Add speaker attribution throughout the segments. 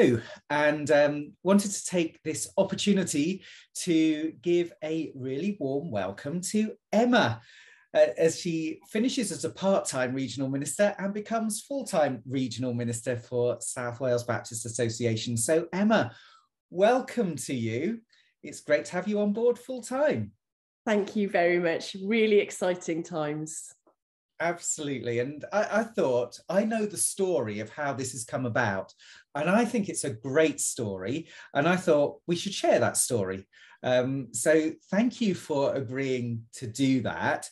Speaker 1: hello, and wanted to take this opportunity to give a really warm welcome to Emma as she finishes as a part-time regional minister and becomes full-time regional minister for South Wales Baptist Association. So Emma, welcome to you. It's great to have you on board full-time.
Speaker 2: Thank you very much. Really exciting times.
Speaker 1: Absolutely. And I thought, I know the story of how this has come about, and I think it's a great story. And I thought we should share that story. So thank you for agreeing to do that.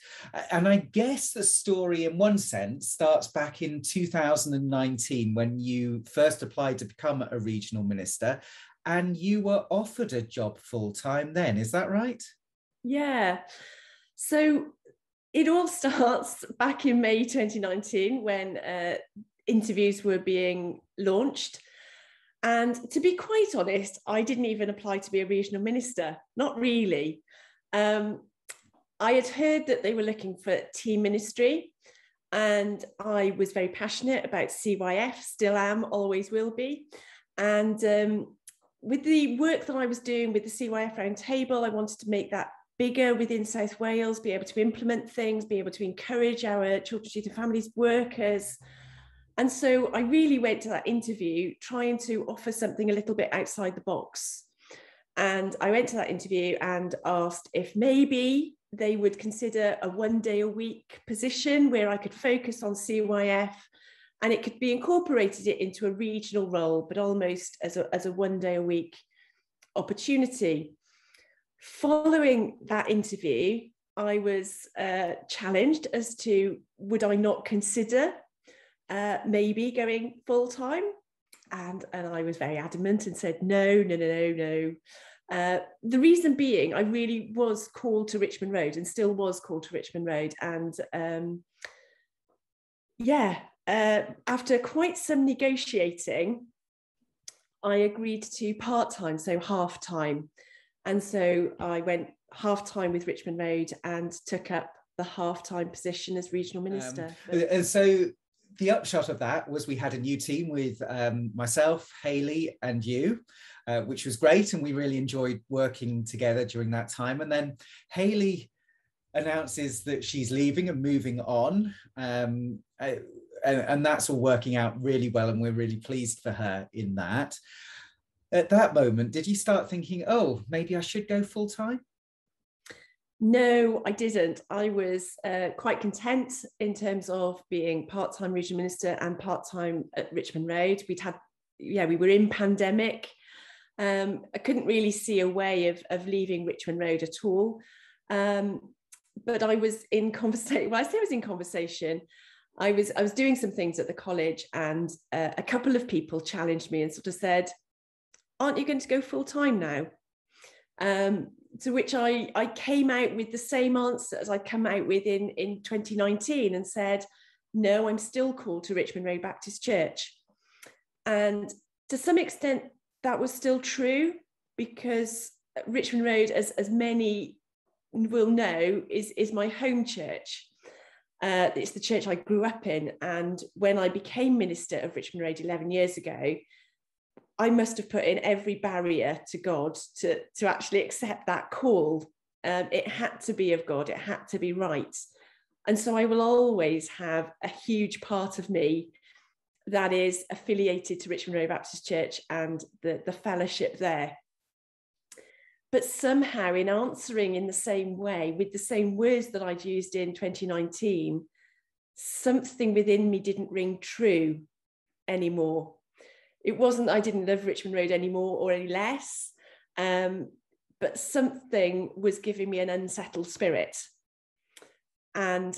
Speaker 1: And I guess the story in one sense starts back in 2019 when you first applied to become a regional minister and you were offered a job full-time then. Is that right?
Speaker 2: Yeah. So it all starts back in May 2019 when interviews were being launched. And to be quite honest, I didn't even apply to be a regional minister, not really. I had heard that they were looking for team ministry, and I was very passionate about CYF, still am, always will be. And with the work that I was doing with the CYF Roundtable, I wanted to make that bigger within South Wales, be able to implement things, be able to encourage our children's, youth and families workers. And so I really went to that interview trying to offer something a little bit outside the box. And I went to that interview and asked if maybe they would consider a 1 day a week position where I could focus on CYF and it could be incorporated into a regional role, but almost as a 1 day a week opportunity. Following that interview, I was challenged as to would I not consider maybe going full-time, and I was very adamant and said no. The reason being I really was called to Richmond Road and still was called to Richmond Road, and after quite some negotiating, I agreed to part-time, so half-time. And so I went half-time with Richmond Road and took up the half-time position as regional minister.
Speaker 1: And so the upshot of that was we had a new team with myself, Hayley and you, which was great. And we really enjoyed working together during that time. And then Hayley announces that she's leaving and moving on. And that's all working out really well. And we're really pleased for her in that. At that moment, did you start thinking, oh, maybe I should go full-time?
Speaker 2: No, I didn't. I was quite content in terms of being part-time regional minister and part-time at Richmond Road. We were in pandemic. I couldn't really see a way of leaving Richmond Road at all. But I was in conversation. Well, I say I was in conversation. I was doing some things at the college, and a couple of people challenged me and sort of said, aren't you going to go full-time now? To which I came out with the same answer as I'd come out with in 2019 and said, no, I'm still called to Richmond Road Baptist Church. And to some extent, that was still true, because Richmond Road, as many will know, is my home church. It's the church I grew up in. And when I became minister of Richmond Road 11 years ago, I must have put in every barrier to God to actually accept that call. It had to be of God, it had to be right. And so I will always have a huge part of me that is affiliated to Richmond Road Baptist Church and the fellowship there. But somehow, in answering in the same way, with the same words that I'd used in 2019, something within me didn't ring true anymore. It wasn't I didn't love Richmond Road anymore or any less, but something was giving me an unsettled spirit. And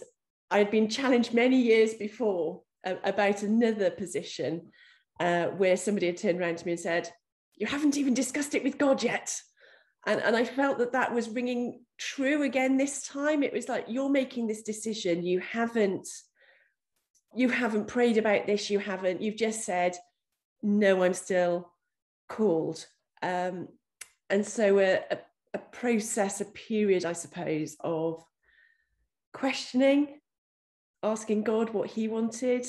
Speaker 2: I'd been challenged many years before about another position where somebody had turned around to me and said, you haven't even discussed it with God yet. And I felt that was ringing true again this time. It was like, you're making this decision. You haven't prayed about this. You've just said, no, I'm still called. And so a process, a period, I suppose, of questioning, asking God what he wanted,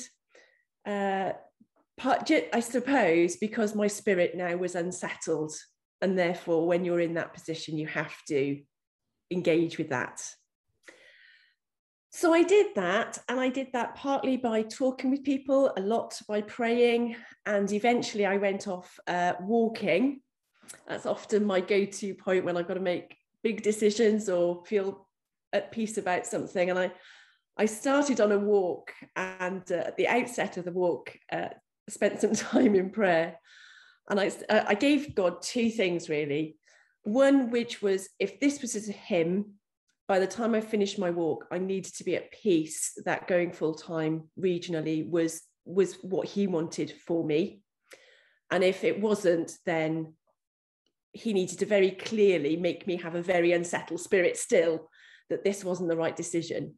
Speaker 2: I suppose because my spirit now was unsettled, and therefore when you're in that position you have to engage with that. So I did that, and I did that partly by talking with people, a lot by praying, and eventually I went off walking. That's often my go-to point when I've got to make big decisions or feel at peace about something. And I started on a walk, and at the outset of the walk, spent some time in prayer. And I gave God two things, really. One, which was, if this was as a hymn, by the time I finished my walk, I needed to be at peace that going full-time regionally was what he wanted for me. And if it wasn't, then he needed to very clearly make me have a very unsettled spirit still, that this wasn't the right decision.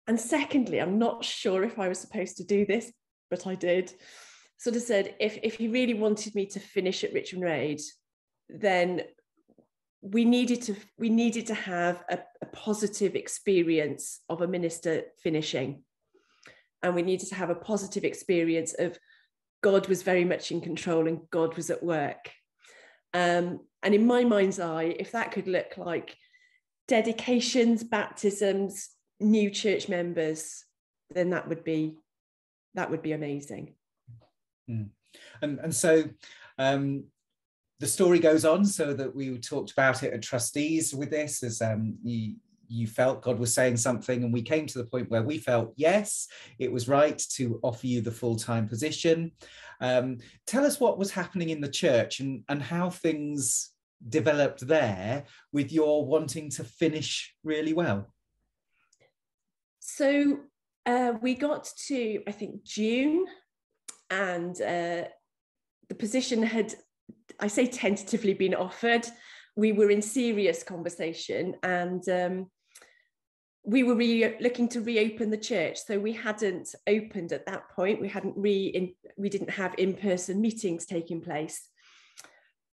Speaker 2: And secondly, I'm not sure if I was supposed to do this, but I did. Sort of said, if he really wanted me to finish at Richmond Road, then we needed to have a positive experience of a minister finishing. And we needed to have a positive experience of God was very much in control and God was at work. And in my mind's eye, if that could look like dedications, baptisms, new church members, then that would be amazing.
Speaker 1: And so the story goes on, so that we talked about it at trustees with this, as you felt God was saying something, and we came to the point where we felt, yes, it was right to offer you the full-time position. Tell us what was happening in the church and how things developed there with your wanting to finish really well.
Speaker 2: So we got to, I think, June, and the position had, I say tentatively, been offered. We were in serious conversation, and we were looking to reopen the church. So we hadn't opened at that point. We didn't have in-person meetings taking place.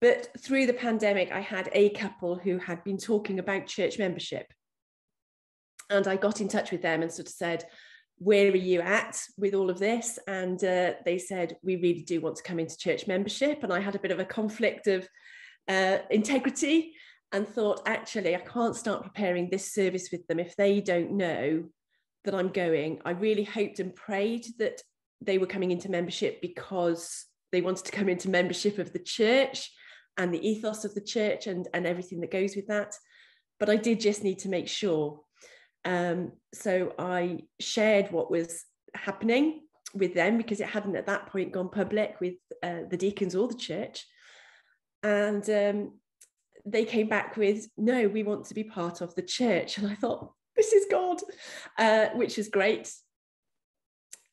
Speaker 2: But through the pandemic, I had a couple who had been talking about church membership. And I got in touch with them and sort of said, where are you at with all of this? And they said, we really do want to come into church membership. And I had a bit of a conflict of integrity and thought, actually, I can't start preparing this service with them if they don't know that I'm going. I really hoped and prayed that they were coming into membership because they wanted to come into membership of the church and the ethos of the church and everything that goes with that. But I did just need to make sure. So I shared what was happening with them, because it hadn't at that point gone public with the deacons or the church. And they came back with, no, we want to be part of the church. And I thought, this is God, which is great.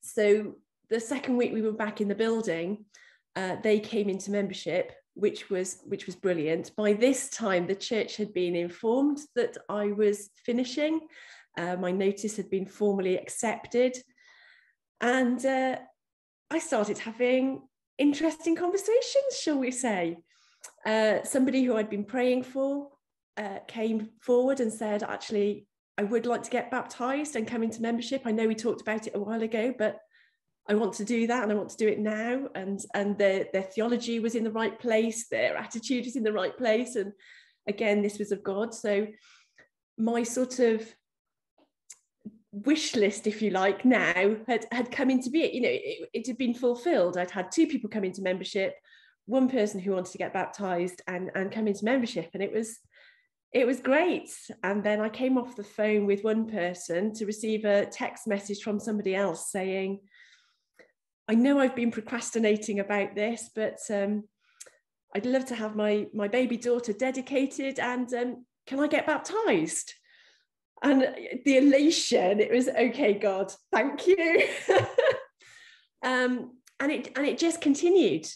Speaker 2: So the second week we were back in the building, they came into membership, which was brilliant. By this time, the church had been informed that I was finishing. My notice had been formally accepted. And I started having interesting conversations, shall we say. Somebody who I'd been praying for came forward and said, actually, I would like to get baptized and come into membership. I know we talked about it a while ago, but I want to do that, and I want to do it now. And their theology was in the right place, their attitude was in the right place. And again, this was of God. So my sort of wish list, if you like, now had come into being. You know, it had been fulfilled. I'd had two people come into membership, one person who wanted to get baptized and come into membership, and it was great. And then I came off the phone with one person to receive a text message from somebody else saying, I know I've been procrastinating about this, but I'd love to have my baby daughter dedicated, and can I get baptized? And the elation, it was, okay, God, thank you. And it just continued.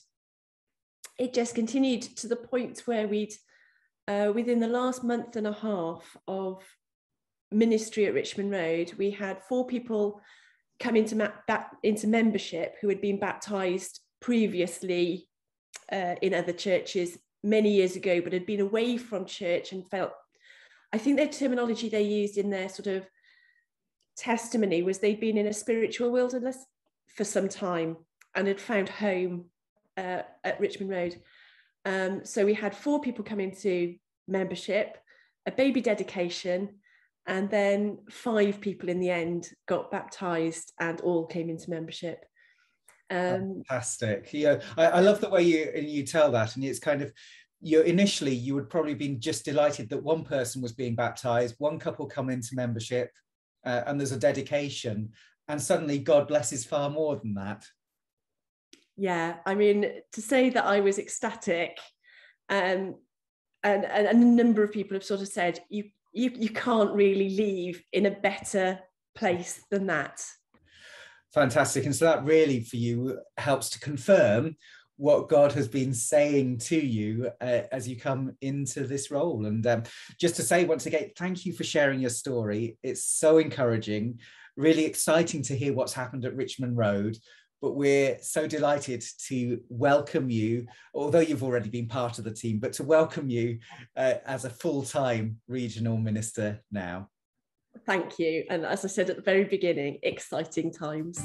Speaker 2: It just continued to the point where we'd, within the last month and a half of ministry at Richmond Road, we had 4 people come into membership who had been baptized previously in other churches many years ago, but had been away from church and felt, I think their terminology they used in their sort of testimony was they'd been in a spiritual wilderness for some time and had found home at Richmond Road. So we had 4 people come into membership, a baby dedication, and then 5 people in the end got baptised and all came into membership.
Speaker 1: Fantastic. I love the way you tell that, and it's kind of, initially you would probably been just delighted that one person was being baptized, one couple come into membership, and there's a dedication, and suddenly God blesses far more than that.
Speaker 2: Yeah, I mean, to say that I was ecstatic, and a number of people have sort of said you can't really leave in a better place than that.
Speaker 1: Fantastic. And so that really for you helps to confirm what God has been saying to you as you come into this role. And just to say once again, thank you for sharing your story. It's so encouraging, really exciting to hear what's happened at Richmond Road. But we're so delighted to welcome you, although you've already been part of the team, but to welcome you as a full-time regional minister now.
Speaker 2: Thank you. And as I said at the very beginning, exciting times.